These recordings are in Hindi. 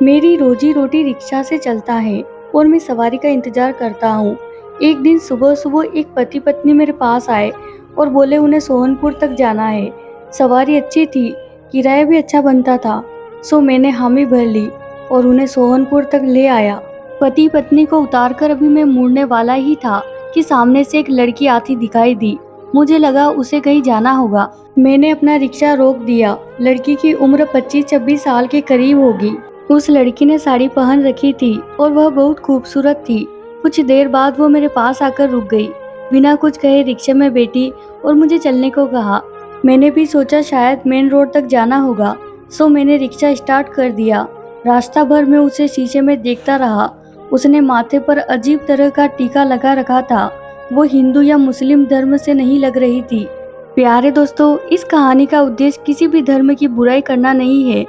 मेरी रोजी रोटी रिक्शा से चलता है और मैं सवारी का इंतजार करता हूँ। एक दिन सुबह सुबह एक पति पत्नी मेरे पास आए और बोले उन्हें सोहनपुर तक जाना है। सवारी अच्छी थी, किराया भी अच्छा बनता था। सो मैंने हामी भर ली और उन्हें सोहनपुर तक ले आया। पति पत्नी को उतारकर अभी मैं मुड़ने वाला ही था कि सामने से एक लड़की आती दिखाई दी। मुझे लगा उसे कहीं जाना होगा। मैंने अपना रिक्शा रोक दिया। लड़की की उम्र 25-26 साल के करीब होगी। उस लड़की ने साड़ी पहन रखी थी और वह बहुत खूबसूरत थी। कुछ देर बाद वो मेरे पास आकर रुक गई। बिना कुछ कहे रिक्शे में बैठी और मुझे चलने को कहा। मैंने भी सोचा शायद मेन रोड तक जाना होगा, सो मैंने रिक्शा स्टार्ट कर दिया। रास्ता भर मैं उसे शीशे में देखता रहा। उसने माथे पर अजीब तरह का टीका लगा रखा था। वो हिंदू या मुस्लिम धर्म से नहीं लग रही थी। प्यारे दोस्तों, इस कहानी का उद्देश्य किसी भी धर्म की बुराई करना नहीं है।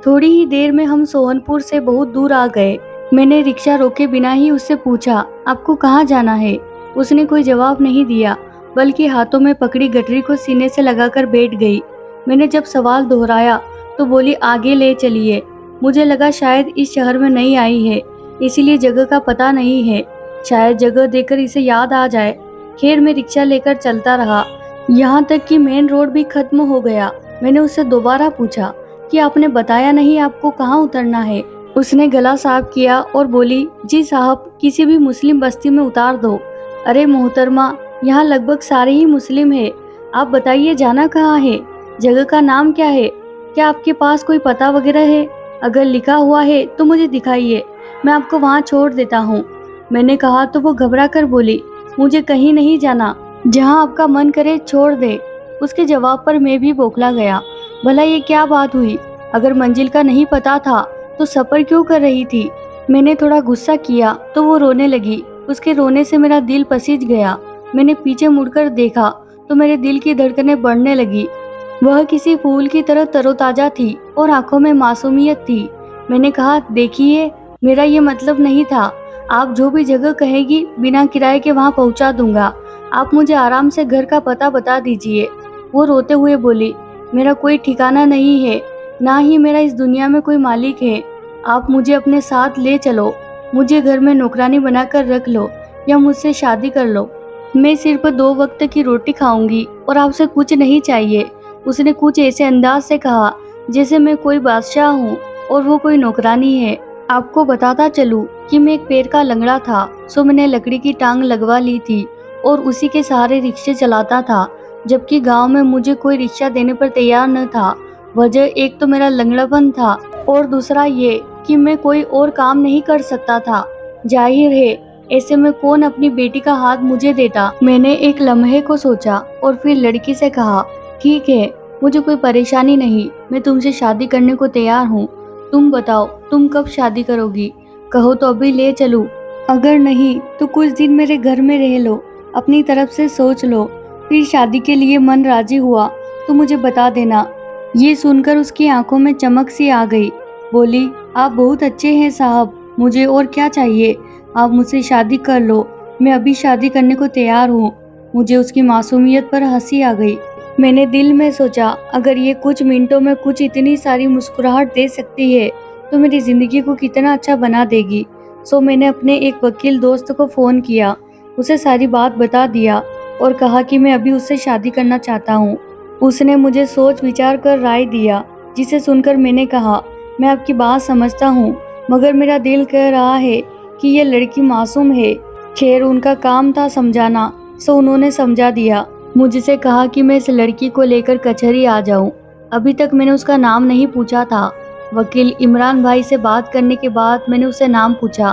थोड़ी ही देर में हम सोहनपुर से बहुत दूर आ गए। मैंने रिक्शा रोके बिना ही उससे पूछा, आपको कहाँ जाना है? उसने कोई जवाब नहीं दिया, बल्कि हाथों में पकड़ी गठरी को सीने से लगाकर बैठ गई। मैंने जब सवाल दोहराया तो बोली, आगे ले चलिए। मुझे लगा शायद इस शहर में नई आई है, इसीलिए जगह का पता नहीं है। शायद जगह देखकर इसे याद आ जाए। खैर, मैं रिक्शा लेकर चलता रहा, यहाँ तक कि मेन रोड भी खत्म हो गया। मैंने उससे दोबारा पूछा कि आपने बताया नहीं आपको कहाँ उतरना है। उसने गला साफ किया और बोली, जी साहब, किसी भी मुस्लिम बस्ती में उतार दो। अरे मोहतरमा, यहाँ लगभग सारे ही मुस्लिम है। आप बताइए जाना कहाँ है? जगह का नाम क्या है? क्या आपके पास कोई पता वगैरह है? अगर लिखा हुआ है तो मुझे दिखाइए, मैं आपको वहाँ छोड़ देता हूँ। मैंने कहा तो वो घबरा कर बोली, मुझे कहीं नहीं जाना, जहाँ आपका मन करे छोड़ दे। उसके जवाब पर मैं भी बौखला गया। भला ये क्या बात हुई? अगर मंजिल का नहीं पता था तो सफर क्यों कर रही थी? मैंने थोड़ा गुस्सा किया तो वो रोने लगी। उसके रोने से मेरा दिल पसीज गया। मैंने पीछे मुड़कर देखा तो मेरे दिल की धड़कनें बढ़ने लगी। वह किसी फूल की तरह तरोताजा थी और आंखों में मासूमियत थी। मैंने कहा, देखिए, मेरा ये मतलब नहीं था। आप जो भी जगह कहेगी बिना किराए के वहाँ पहुँचा दूंगा। आप मुझे आराम से घर का पता बता दीजिए। वो रोते हुए बोली, मेरा कोई ठिकाना नहीं है, ना ही मेरा इस दुनिया में कोई मालिक है। आप मुझे अपने साथ ले चलो, मुझे घर में नौकरानी बनाकर रख लो या मुझसे शादी कर लो। मैं सिर्फ 2 वक्त की रोटी खाऊंगी और आपसे कुछ नहीं चाहिए। उसने कुछ ऐसे अंदाज से कहा जैसे मैं कोई बादशाह हूँ और वो कोई नौकरानी है। आपको बताता चलूं कि मैं एक पैर का लंगड़ा था, सो मैंने लकड़ी की टांग लगवा ली थी और उसी के सहारे रिक्शे चलाता था, जबकि गांव में मुझे कोई रिक्शा देने पर तैयार न था। वजह एक तो मेरा लंगड़ापन था और दूसरा ये कि मैं कोई और काम नहीं कर सकता था। जाहिर है, ऐसे में कौन अपनी बेटी का हाथ मुझे देता। मैंने एक लम्हे को सोचा और फिर लड़की से कहा, ठीक है, मुझे कोई परेशानी नहीं, मैं तुमसे शादी करने को तैयार हूँ। तुम बताओ, तुम कब शादी करोगी? कहो तो अभी ले चलूं, अगर नहीं तो कुछ दिन मेरे घर में रह लो, अपनी तरफ से सोच लो, फिर शादी के लिए मन राजी हुआ तो मुझे बता देना। ये सुनकर उसकी आंखों में चमक सी आ गई। बोली, आप बहुत अच्छे हैं साहब, मुझे और क्या चाहिए? आप मुझसे शादी कर लो, मैं अभी शादी करने को तैयार हूँ। मुझे उसकी मासूमियत पर हंसी आ गई। मैंने दिल में सोचा, अगर ये कुछ मिनटों में कुछ इतनी सारी मुस्कुराहट दे सकती है तो मेरी जिंदगी को कितना अच्छा बना देगी। सो मैंने अपने एक वकील दोस्त को फोन किया, उसे सारी बात बता दिया और कहा कि मैं अभी उससे शादी करना चाहता हूँ। उसने मुझे सोच विचार कर राय दिया, जिसे सुनकर मैंने कहा, मैं आपकी बात समझता हूँ, मगर मेरा दिल कह रहा है कि ये लड़की मासूम है। खैर, उनका काम था समझाना, सो उन्होंने समझा दिया। मुझसे कहा कि मैं इस लड़की को लेकर कचहरी आ जाऊं। अभी तक मैंने उसका नाम नहीं पूछा था। वकील इमरान भाई से बात करने के बाद मैंने उससे नाम पूछा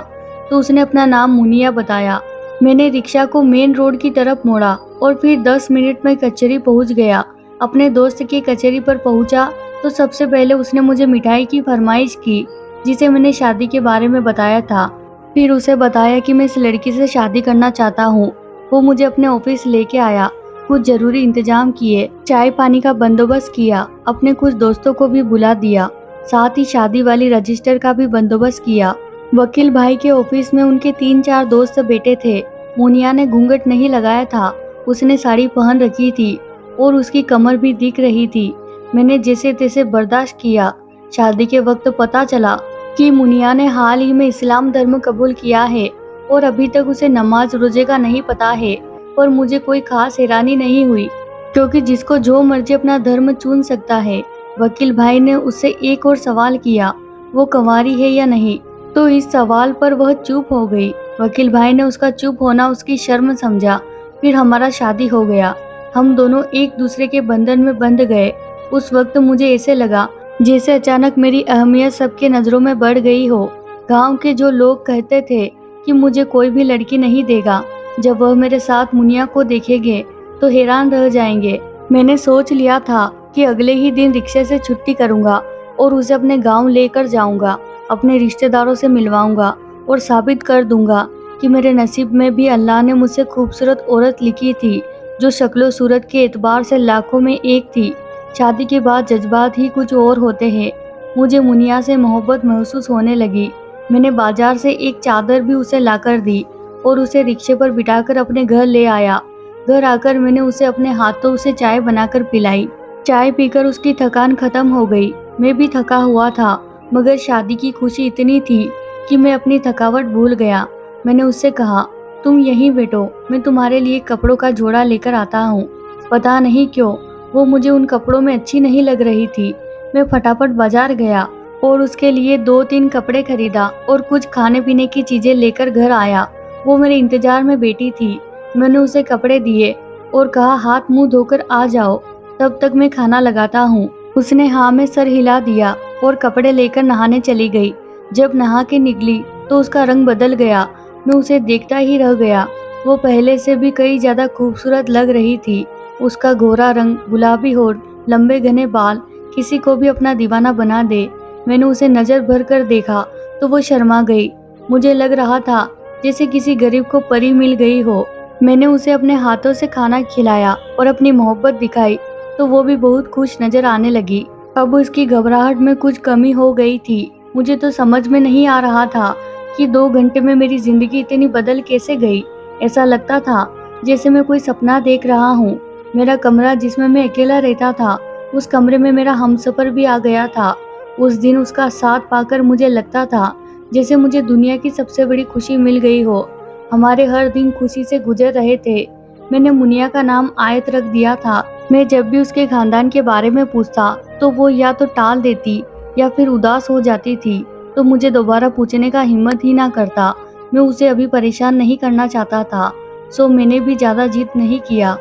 तो उसने अपना नाम मुनिया बताया। मैंने रिक्शा को मेन रोड की तरफ मोड़ा और फिर 10 मिनट में कचहरी पहुंच गया। अपने दोस्त की कचहरी पर पहुंचा तो सबसे पहले उसने मुझे मिठाई की फरमाइश की, जिसे मैंने शादी के बारे में बताया था। फिर उसे बताया कि मैं इस लड़की से शादी करना चाहता हूँ। वो मुझे अपने ऑफिस लेके आया, कुछ जरूरी इंतजाम किए, चाय पानी का बंदोबस्त किया, अपने कुछ दोस्तों को भी बुला दिया, साथ ही शादी वाली रजिस्टर का भी बंदोबस्त किया। वकील भाई के ऑफिस में उनके 3-4 दोस्त बैठे थे। मुनिया ने घूंघट नहीं लगाया था, उसने साड़ी पहन रखी थी और उसकी कमर भी दिख रही थी। मैंने जैसे तैसे बर्दाश्त किया। शादी के वक्त पता चला कि मुनिया ने हाल ही में इस्लाम धर्म कबूल किया है और अभी तक उसे नमाज रोजे का नहीं पता है। पर मुझे कोई खास हैरानी नहीं हुई, क्योंकि जिसको जो मर्जी अपना धर्म चुन सकता है। वकील भाई ने उससे एक और सवाल किया, वो कंवारी है या नहीं। तो इस सवाल पर वह चुप हो गई। वकील भाई ने उसका चुप होना उसकी शर्म समझा। फिर हमारा शादी हो गया। हम दोनों एक दूसरे के बंधन में बंध गए। उस वक्त मुझे ऐसे लगा जैसे अचानक मेरी अहमियत सबके नजरों में बढ़ गई हो। गांव के जो लोग कहते थे कि मुझे कोई भी लड़की नहीं देगा, जब वह मेरे साथ मुनिया को देखेंगे तो हैरान रह जाएंगे। मैंने सोच लिया था कि अगले ही दिन रिक्शे से छुट्टी करूंगा और उसे अपने गांव लेकर जाऊंगा, अपने रिश्तेदारों से मिलवाऊंगा और साबित कर दूंगा कि मेरे नसीब में भी अल्लाह ने मुझसे खूबसूरत औरत लिखी थी, जो शक्लो सूरत के एतबार से लाखों में एक थी। शादी के बाद जज्बात ही कुछ और होते हैं। मुझे मुनिया से मोहब्बत महसूस होने लगी। मैंने बाजार से एक चादर भी उसे लाकर दी और उसे रिक्शे पर बिठाकर अपने घर ले आया। घर आकर मैंने उसे अपने हाथों से चाय बनाकर पिलाई। चाय पीकर उसकी थकान खत्म हो गई। मैं भी थका हुआ था, मगर शादी की खुशी इतनी थी कि मैं अपनी थकावट भूल गया। मैंने उससे कहा, तुम यहीं बैठो, मैं तुम्हारे लिए कपड़ों का जोड़ा लेकर आता हूँ। पता नहीं क्यों वो मुझे उन कपड़ों में अच्छी नहीं लग रही थी। मैं फटाफट बाजार गया और उसके लिए 2-3 कपड़े खरीदा और कुछ खाने पीने की चीजें लेकर घर आया। वो मेरे इंतजार में बैठी थी। मैंने उसे कपड़े दिए और कहा, हाथ मुंह धोकर आ जाओ, तब तक मैं खाना लगाता हूँ। उसने हाँ में सर हिला दिया और कपड़े लेकर नहाने चली गई। जब नहा के निकली तो उसका रंग बदल गया। मैं उसे देखता ही रह गया। वो पहले से भी कई ज्यादा खूबसूरत लग रही थी। उसका गोरा रंग, गुलाबी होठ, लंबे घने बाल किसी को भी अपना दीवाना बना दे। मैंने उसे नजर भर कर देखा तो वो शर्मा गई। मुझे लग रहा था जैसे किसी गरीब को परी मिल गई हो। मैंने उसे अपने हाथों से खाना खिलाया और अपनी मोहब्बत दिखाई तो वो भी बहुत खुश नजर आने लगी। अब उसकी घबराहट में कुछ कमी हो गई थी। मुझे तो समझ में नहीं आ रहा था कि 2 घंटे में मेरी जिंदगी इतनी बदल कैसे गई। ऐसा लगता था जैसे मैं कोई सपना देख रहा हूँ। मेरा कमरा जिसमें मैं अकेला रहता था, उस कमरे में मेरा हमसफर भी आ गया था। उस दिन उसका साथ पाकर मुझे लगता था जैसे मुझे दुनिया की सबसे बड़ी खुशी मिल गई हो। हमारे हर दिन खुशी से गुजर रहे थे। मैंने मुनिया का नाम आयत रख दिया था। मैं जब भी उसके खानदान के बारे में पूछता तो वो या तो टाल देती या फिर उदास हो जाती थी, तो मुझे दोबारा पूछने का हिम्मत ही ना करता। मैं उसे अभी परेशान नहीं करना चाहता था, सो मैंने भी ज्यादा जिद नहीं किया।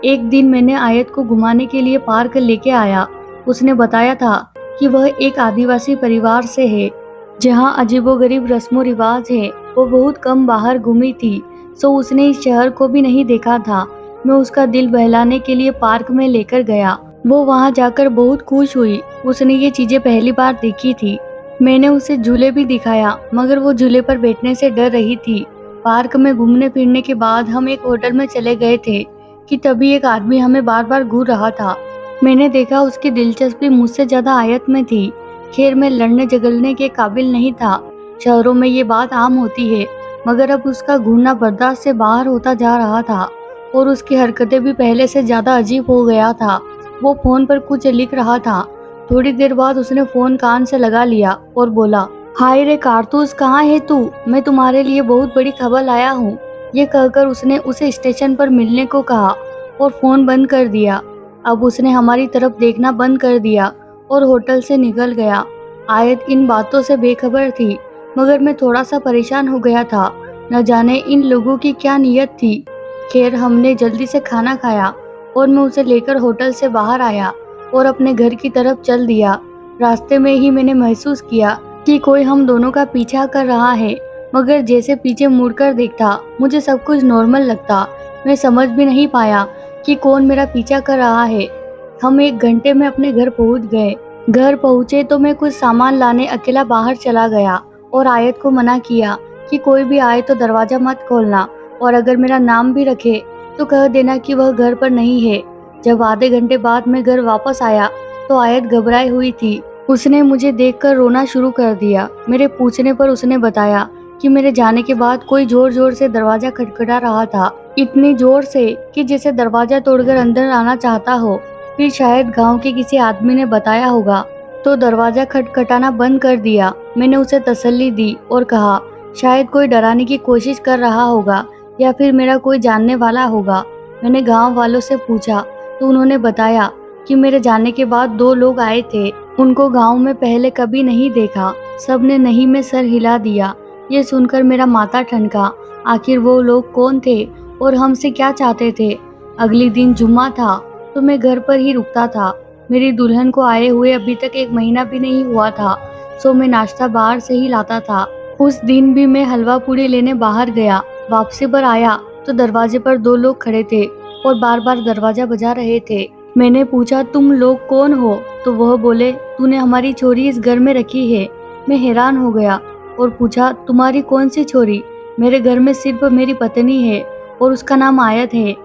एक दिन मैंने आयत को घुमाने के लिए पार्क लेके आया। उसने बताया था कि वह एक आदिवासी परिवार से है, जहाँ अजीबोगरीब रस्मों रिवाज है। वो बहुत कम बाहर घूमी थी, सो उसने इस शहर को भी नहीं देखा था। मैं उसका दिल बहलाने के लिए पार्क में लेकर गया। वो वहाँ जाकर बहुत खुश हुई। उसने ये चीजें पहली बार देखी थी। मैंने उसे झूले भी दिखाया, मगर वो झूले पर बैठने से डर रही थी। पार्क में घूमने फिरने के बाद हम एक होटल में चले गए थे कि तभी एक आदमी हमें बार बार घूर रहा था। मैंने देखा उसकी दिलचस्पी मुझसे ज्यादा आयत में थी। खैर, मैं लड़ने झगड़ने के काबिल नहीं था। शहरों में ये बात आम होती है, मगर अब उसका घूरना बर्दाश्त से बाहर होता जा रहा था और उसकी हरकतें भी पहले से ज्यादा अजीब हो गया था। वो फोन पर कुछ लिख रहा था। थोड़ी देर बाद उसने फोन कान से लगा लिया और बोला, हाय रे कारतूस, कहाँ है तू? मैं तुम्हारे लिए बहुत बड़ी खबर लाया हूँ। ये कहकर उसने उसे स्टेशन पर मिलने को कहा और फोन बंद कर दिया। अब उसने हमारी तरफ देखना बंद कर दिया और होटल से निकल गया। आयत इन बातों से बेखबर थी, मगर मैं थोड़ा सा परेशान हो गया था। न जाने इन लोगों की क्या नीयत थी। खैर, हमने जल्दी से खाना खाया और मैं उसे लेकर होटल से बाहर आया और अपने घर की तरफ चल दिया। रास्ते में ही मैंने महसूस किया कि कोई हम दोनों का पीछा कर रहा है, मगर जैसे पीछे मुड़कर देखता मुझे सब कुछ नॉर्मल लगता। मैं समझ भी नहीं पाया कि कौन मेरा पीछा कर रहा है। हम 1 घंटे में अपने घर पहुंच गए। घर पहुंचे तो मैं कुछ सामान लाने अकेला बाहर चला गया और आयत को मना किया कि कोई भी आए तो दरवाजा मत खोलना, और अगर मेरा नाम भी रखे तो कह देना कि वह घर पर नहीं है। जब आधे घंटे बाद मैं घर वापस आया तो आयत घबराई हुई थी। उसने मुझे देखकर रोना शुरू कर दिया। मेरे पूछने पर उसने बताया कि मेरे जाने के बाद कोई जोर जोर से दरवाजा खटखटा रहा था, इतनी जोर से कि जैसे दरवाजा तोड़कर अंदर आना चाहता हो। फिर शायद गांव के किसी आदमी ने बताया होगा तो दरवाजा खटखटाना बंद कर दिया। मैंने उसे तसल्ली दी और कहा, शायद कोई डराने की कोशिश कर रहा होगा या फिर मेरा कोई जानने वाला होगा। मैंने गांव वालों से पूछा तो उन्होंने बताया कि मेरे जाने के बाद 2 लोग आए थे। उनको गांव में पहले कभी नहीं देखा। सबने नहीं में सर हिला दिया। ये सुनकर मेरा माथा ठनका। आखिर वो लोग कौन थे और हमसे क्या चाहते थे? अगले दिन जुम्मा था तो मैं घर पर ही रुकता था। मेरी दुल्हन को आए हुए अभी तक 1 महीना भी नहीं हुआ था, सो मैं नाश्ता बाहर से ही लाता था। उस दिन भी मैं हलवा पूड़ी लेने बाहर गया। वापसी पर आया तो दरवाजे पर 2 लोग खड़े थे और बार बार दरवाजा बजा रहे थे। मैंने पूछा, तुम लोग कौन हो? तो वह बोले, तूने हमारी छोरी इस घर में रखी है। मैं हैरान हो गया और पूछा, तुम्हारी कौन सी छोरी? मेरे घर में सिर्फ मेरी पत्नी है और उसका नाम आयत है।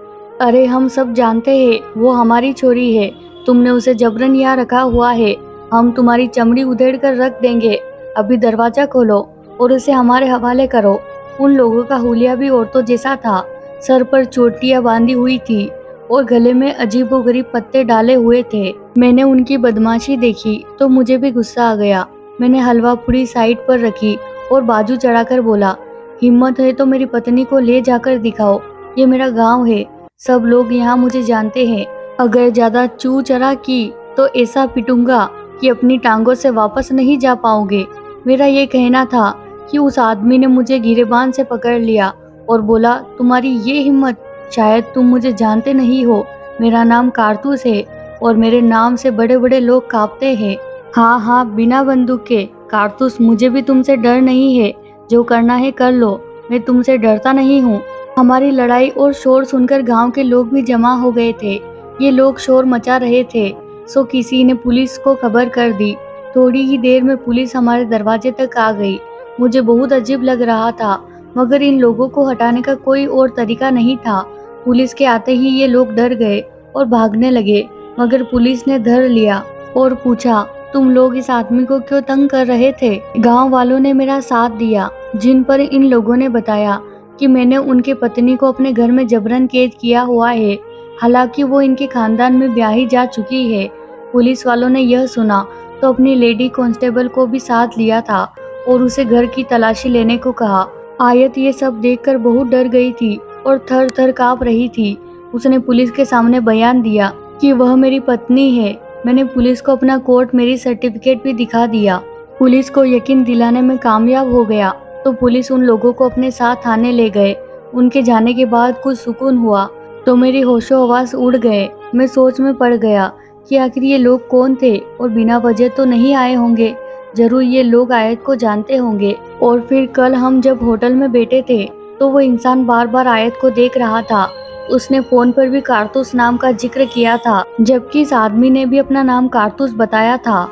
अरे हम सब जानते हैं वो हमारी छोरी है। तुमने उसे जबरन यहाँ रखा हुआ है। हम तुम्हारी चमड़ी उधेड़ कर रख देंगे। अभी दरवाजा खोलो और उसे हमारे हवाले करो। उन लोगों का हुलिया भी औरतों जैसा था। सर पर चोटियां बांधी हुई थी और गले में अजीबोगरीब पत्ते डाले हुए थे। मैंने उनकी बदमाशी देखी तो मुझे भी गुस्सा आ गया। मैंने हलवा पूरी साइड पर रखी और बाजू चढ़ाकर बोला, हिम्मत है तो मेरी पत्नी को ले जाकर दिखाओ। ये मेरा गांव है। सब लोग यहाँ मुझे जानते हैं। अगर ज्यादा चू चरा की तो ऐसा पिटूंगा कि अपनी टांगों से वापस नहीं जा पाओगे। मेरा ये कहना था कि उस आदमी ने मुझे गिरेबान से पकड़ लिया और बोला, तुम्हारी ये हिम्मत? शायद तुम मुझे जानते नहीं हो। मेरा नाम कारतूस है और मेरे नाम से बड़े बड़े लोग कांपते हैं। हाँ हाँ, बिना बंदूक के। कारतूस, मुझे भी तुमसे डर नहीं है। जो करना है कर लो। मैं तुमसे डरता नहीं हूँ। हमारी लड़ाई और शोर सुनकर गांव के लोग भी जमा हो गए थे। ये लोग शोर मचा रहे थे, सो किसी ने पुलिस को खबर कर दी। थोड़ी ही देर में पुलिस हमारे दरवाजे तक आ गई। मुझे बहुत अजीब लग रहा था, मगर इन लोगों को हटाने का कोई और तरीका नहीं था। पुलिस के आते ही ये लोग डर गए और भागने लगे, मगर पुलिस ने धर लिया और पूछा, तुम लोग इस आदमी को क्यों तंग कर रहे थे? गांव वालों ने मेरा साथ दिया, जिन पर इन लोगों ने बताया कि मैंने उनके पत्नी को अपने घर में जबरन कैद किया हुआ है। हालांकि वो इनके खानदान में ब्याही जा चुकी है। पुलिस वालों ने यह सुना तो अपनी लेडी कांस्टेबल को भी साथ लिया था और उसे घर की तलाशी लेने को कहा। आयत ये सब देखकर बहुत डर गई थी और थर थर कांप रही थी। उसने पुलिस के सामने बयान दिया कि वह मेरी पत्नी है। मैंने पुलिस को अपना कोर्ट मैरिज सर्टिफिकेट भी दिखा दिया। पुलिस को यकीन दिलाने में कामयाब हो गया तो पुलिस उन लोगों को अपने साथ थाने ले गए। उनके जाने के बाद कुछ सुकून हुआ तो मेरी होशो हवास उड़ गए। मैं सोच में पड़ गया कि आखिर ये लोग कौन थे और बिना वजह तो नहीं आए होंगे। जरूर ये लोग आयत को जानते होंगे। और फिर कल हम जब होटल में बैठे थे तो वो इंसान बार बार आयत को देख रहा था। उसने फोन पर भी कारतूस नाम का जिक्र किया था, जबकि इस आदमी ने भी अपना नाम कारतूस बताया था।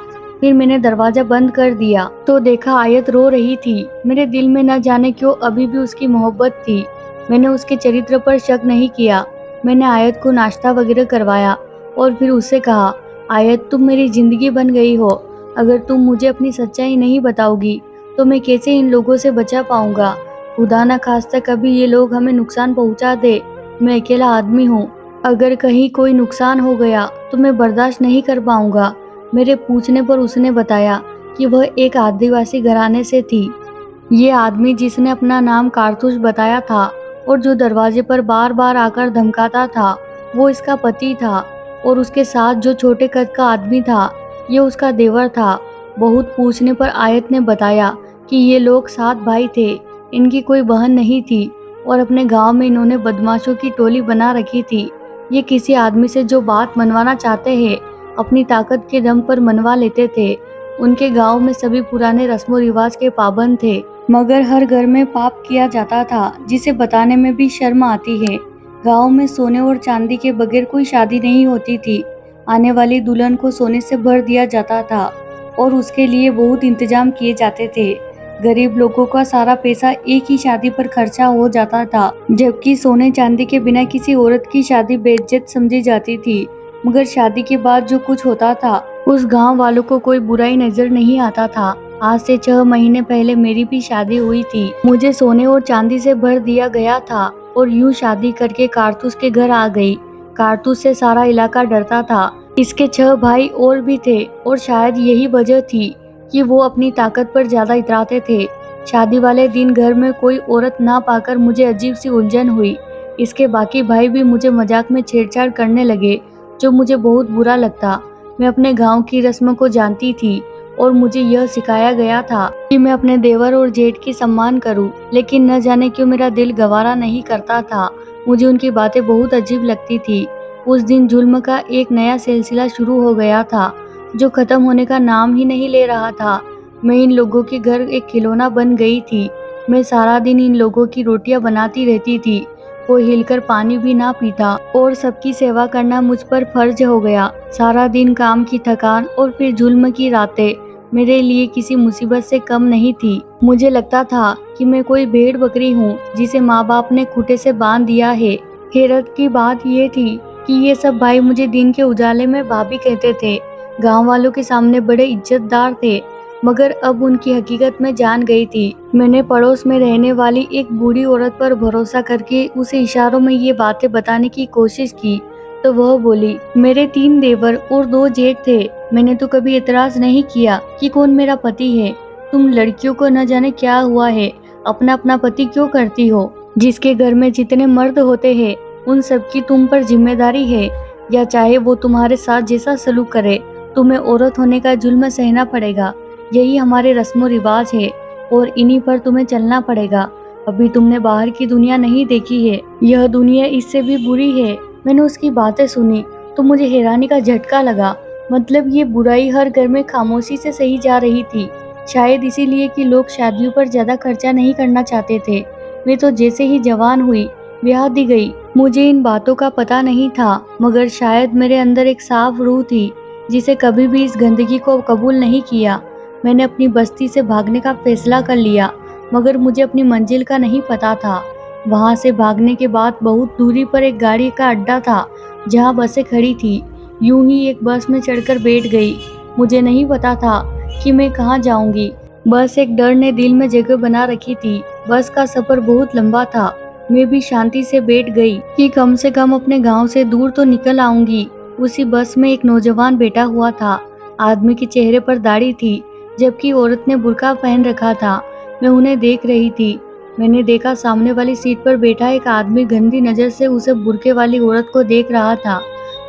फिर मैंने दरवाजा बंद कर दिया तो देखा आयत रो रही थी। मेरे दिल में न जाने क्यों अभी भी उसकी मोहब्बत थी। मैंने उसके चरित्र पर शक नहीं किया। मैंने आयत को नाश्ता वगैरह करवाया और फिर उससे कहा, आयत तुम मेरी जिंदगी बन गई हो। अगर तुम मुझे अपनी सच्चाई नहीं बताओगी तो मैं कैसे इन लोगों से बचा पाऊंगा? खुदा न खास्ता कभी ये लोग हमें नुकसान पहुंचा दे। मैं अकेला आदमी हूँ। अगर कहीं कोई नुकसान हो गया तो मैं बर्दाश्त नहीं कर पाऊंगा। मेरे पूछने पर उसने बताया कि वह एक आदिवासी घराने से थी। ये आदमी जिसने अपना नाम कारतूस बताया था और जो दरवाजे पर बार बार आकर धमकाता था, वो इसका पति था। और उसके साथ जो छोटे कद का आदमी था, ये उसका देवर था। बहुत पूछने पर आयत ने बताया कि ये लोग 7 भाई थे। इनकी कोई बहन नहीं थी और अपने गांव में इन्होंने बदमाशों की टोली बना रखी थी। ये किसी आदमी से जो बात मनवाना चाहते हैं, अपनी ताकत के दम पर मनवा लेते थे। उनके गांव में सभी पुराने रस्मों रिवाज के पाबंद थे, मगर हर घर में पाप किया जाता था जिसे बताने में भी शर्म आती है। गांव में सोने और चांदी के बगैर कोई शादी नहीं होती थी। आने वाली दुल्हन को सोने से भर दिया जाता था और उसके लिए बहुत इंतजाम किए जाते थे। गरीब लोगों का सारा पैसा एक ही शादी पर खर्चा हो जाता था, जबकि सोने चांदी के बिना किसी औरत की शादी बेइज्जत समझी जाती थी। मगर शादी के बाद जो कुछ होता था उस गांव वालों को कोई बुराई नजर नहीं आता था। आज से 6 महीने पहले मेरी भी शादी हुई थी। मुझे सोने और चांदी से भर दिया गया था और यूं शादी करके कारतूस के घर आ गई। कारतूस से सारा इलाका डरता था। इसके 6 भाई और भी थे और शायद यही वजह थी कि वो अपनी ताकत पर ज़्यादा इतराते थे। शादी वाले दिन घर में कोई औरत ना पाकर मुझे अजीब सी उलझन हुई। इसके बाकी भाई भी मुझे मजाक में छेड़छाड़ करने लगे, जो मुझे बहुत बुरा लगता। मैं अपने गांव की रस्मों को जानती थी और मुझे यह सिखाया गया था कि मैं अपने देवर और जेठ की सम्मान करूं, लेकिन न जाने क्यों मेरा दिल गवारा नहीं करता था। मुझे उनकी बातें बहुत अजीब लगती थी। उस दिन जुल्म का एक नया सिलसिला शुरू हो गया था, जो खत्म होने का नाम ही नहीं ले रहा था। मैं इन लोगों के घर एक खिलौना बन गई थी। मैं सारा दिन इन लोगों की रोटियां बनाती रहती थी। कोई हिलकर पानी भी ना पीता और सबकी सेवा करना मुझ पर फर्ज हो गया। सारा दिन काम की थकान और फिर जुल्म की रातें मेरे लिए किसी मुसीबत से कम नहीं थी। मुझे लगता था कि मैं कोई भेड़ बकरी हूँ जिसे माँ बाप ने खूंटे से बांध दिया है। हैरत की बात ये थी कि ये सब भाई मुझे दिन के उजाले में भाभी कहते थे। गांव वालों के सामने बड़े इज्जतदार थे, मगर अब उनकी हकीकत में जान गई थी। मैंने पड़ोस में रहने वाली एक बूढ़ी औरत पर भरोसा करके उसे इशारों में ये बातें बताने की कोशिश की, तो वह बोली, मेरे 3 देवर और 2 जेठ थे। मैंने तो कभी एतराज नहीं किया कि कौन मेरा पति है। तुम लड़कियों को न जाने क्या हुआ है, अपना अपना पति क्यों करती हो? जिसके घर में जितने मर्द होते हैं, उन सबकी तुम पर जिम्मेदारी है। या चाहे वो तुम्हारे साथ जैसा सलूक करे, तुम्हें औरत होने का जुल्म सहना पड़ेगा। यही हमारे रस्मों रिवाज है और इन्हीं पर तुम्हें चलना पड़ेगा। अभी तुमने बाहर की दुनिया नहीं देखी है, यह दुनिया इससे भी बुरी है। मैंने उसकी बातें सुनी तो मुझे हैरानी का झटका लगा। मतलब ये बुराई हर घर में खामोशी से सही जा रही थी। शायद इसीलिए कि लोग शादियों पर ज्यादा खर्चा नहीं करना चाहते थे। मैं तो जैसे ही जवान हुई ब्याह दी गई। मुझे इन बातों का पता नहीं था, मगर शायद मेरे अंदर एक साफ रूह थी जिसे कभी भी इस गंदगी को कबूल नहीं किया। मैंने अपनी बस्ती से भागने का फैसला कर लिया, मगर मुझे अपनी मंजिल का नहीं पता था। वहां से भागने के बाद बहुत दूरी पर एक गाड़ी का अड्डा था जहां बसें खड़ी थी। यूं ही एक बस में चढ़कर बैठ गई। मुझे नहीं पता था कि मैं कहाँ जाऊंगी। बस एक डर ने दिल में जगह बना रखी थी। बस का सफर बहुत लंबा था। मैं भी शांति से बैठ गई कि कम से कम अपने गांव से दूर तो निकल आऊंगी। उसी बस में एक नौजवान बैठा हुआ था। आदमी के चेहरे पर दाढ़ी थी, जबकि औरत ने बुर्का पहन रखा था। मैं उन्हें देख रही थी। मैंने देखा सामने वाली सीट पर बैठा एक आदमी गंदी नजर से उसे बुर्के वाली औरत को देख रहा था।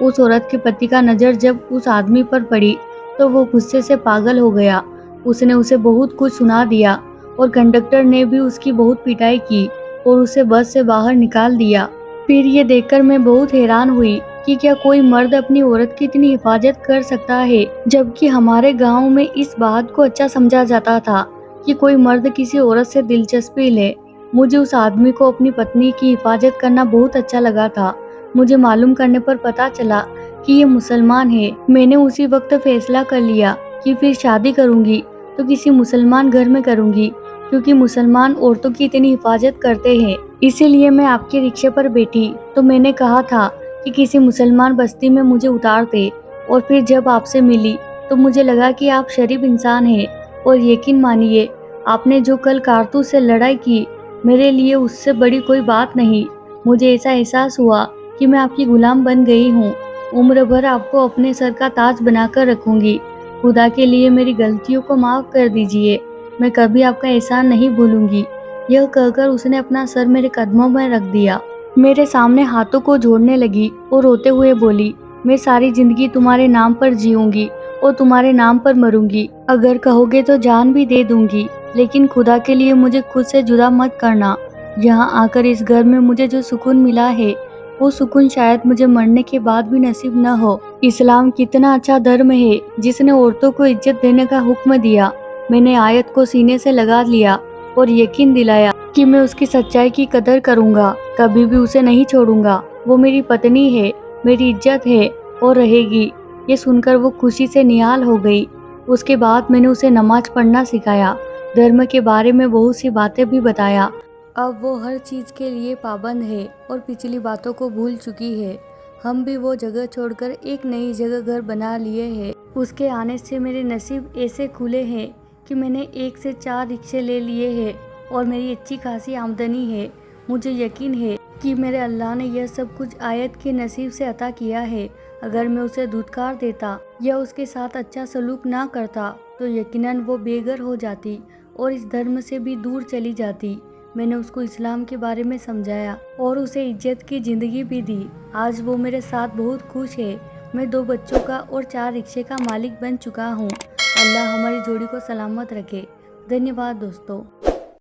उस औरत के पति का नजर जब उस आदमी पर पड़ी तो वो गुस्से से पागल हो गया। उसने उसे बहुत कुछ सुना दिया और कंडक्टर ने भी उसकी बहुत पिटाई की और उसे बस से बाहर निकाल दिया। फिर ये देखकर मैं बहुत हैरान हुई कि क्या कोई मर्द अपनी औरत की इतनी हिफाजत कर सकता है, जबकि हमारे गांव में इस बात को अच्छा समझा जाता था कि कोई मर्द किसी औरत से दिलचस्पी ले। मुझे उस आदमी को अपनी पत्नी की हिफाजत करना बहुत अच्छा लगा था। मुझे मालूम करने पर पता चला कि ये मुसलमान है। मैंने उसी वक्त फैसला कर लिया कि फिर शादी करूंगी तो किसी मुसलमान घर में करूंगी, क्योंकि मुसलमान औरतों की इतनी हिफाजत करते हैं। इसीलिए मैं आपके रिक्शे पर बैठी तो मैंने कहा था कि किसी मुसलमान बस्ती में मुझे उतार दे, और फिर जब आपसे मिली तो मुझे लगा कि आप शरीफ इंसान हैं। और यकीन मानिए, आपने जो कल कारतूस से लड़ाई की, मेरे लिए उससे बड़ी कोई बात नहीं। मुझे ऐसा एहसास हुआ कि मैं आपकी गुलाम बन गई हूँ। उम्र भर आपको अपने सर का ताज बनाकर रखूंगी। खुदा के लिए मेरी गलतियों को माफ कर दीजिए। मैं कभी आपका एहसान नहीं भूलूंगी। यह कहकर उसने अपना सर मेरे कदमों में रख दिया। मेरे सामने हाथों को जोड़ने लगी और रोते हुए बोली, मैं सारी जिंदगी तुम्हारे नाम पर जीऊंगी और तुम्हारे नाम पर मरूंगी। अगर कहोगे तो जान भी दे दूंगी, लेकिन खुदा के लिए मुझे खुद से जुदा मत करना। यहाँ आकर इस घर में मुझे जो सुकून मिला है, वो सुकून शायद मुझे मरने के बाद भी नसीब न हो। इस्लाम कितना अच्छा धर्म है जिसने औरतों को इज्जत देने का हुक्म दिया। मैंने आयत को सीने से लगा लिया और यकीन दिलाया कि मैं उसकी सच्चाई की कदर करूंगा, कभी भी उसे नहीं छोड़ूंगा। वो मेरी पत्नी है, मेरी इज्जत है और रहेगी। ये सुनकर वो खुशी से निहाल हो गई। उसके बाद मैंने उसे नमाज पढ़ना सिखाया, धर्म के बारे में बहुत सी बातें भी बताया। अब वो हर चीज़ के लिए पाबंद है और पिछली बातों को भूल चुकी है। हम भी वो जगह छोड़कर एक नई जगह घर बना लिए हैं। उसके आने से मेरे नसीब ऐसे खुले हैं कि मैंने 1 से 4 रिक्शे ले लिए हैं और मेरी अच्छी खासी आमदनी है। मुझे यकीन है कि मेरे अल्लाह ने यह सब कुछ आयत के नसीब से अता किया है। अगर मैं उसे धुतकार देता या उसके साथ अच्छा सलूक ना करता तो यकीनन वो बेघर हो जाती और इस धर्म से भी दूर चली जाती। मैंने उसको इस्लाम के बारे में समझाया और उसे इज्जत की ज़िंदगी भी दी। आज वो मेरे साथ बहुत खुश है। मैं 2 बच्चों का और 4 रिक्शे का मालिक बन चुका हूँ। अल्लाह हमारी जोड़ी को सलामत रखे। धन्यवाद दोस्तों।